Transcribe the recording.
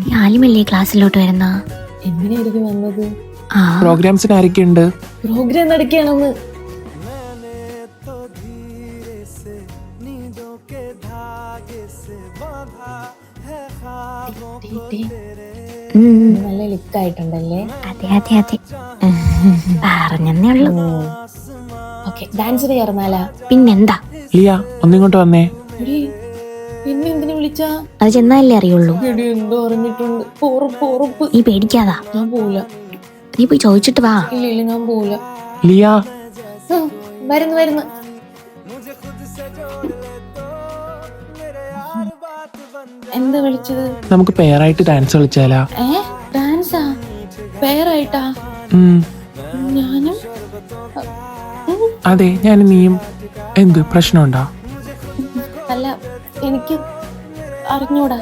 ഈ ആലിമല്ലേ ക്ലാസ്സിലോട്ട് വരുന്ന? എങ്ങനെയായിരിക്കും വന്നത്? പ്രോഗ്രാംസിന് ആരൊക്കെയുണ്ട്? പ്രോഗ്രാം നടക്കുകയാണെന്ന്. നല്ല ലുക്കായിട്ടുണ്ടല്ലേ? അതെ അതെ അതെ, പറഞ്ഞെന്നേ ഉള്ളൂ. ഓക്കെ, ഡാൻസിന് ചേർന്നാലാ? പിന്നെന്താ? ലിയ ഒന്നിങ്ങോട്ട് വന്നേ. എടി, പിന്നെ എന്തിനു വിളിച്ചാ? അത് ചെന്നാലേ അറിയുള്ളൂ. എടി, എന്തോ അറിഞ്ഞിട്ടുണ്ട്. ഉറപ്പ്. നീ പേടിക്കാതാ, ഞാൻ പോവില്ല. നീ പോയി ചോദിച്ചിട്ട് വാ. ഇല്ല ഞാൻ പോവില്ല. ലിയ വരുന്നു. എന്താ വിളിച്ചത്? നമുക്ക് പെയറായിട്ട് ഡാൻസ് കളിച്ചാലാ? ഡാൻസാ? പേരായിട്ടാ? ഞാനും? അതെ, ഞാനും നീയും. എന്ത് പ്രശ്നമുണ്ടോ? അല്ല, എനിക്ക് അറിഞ്ഞൂടാ.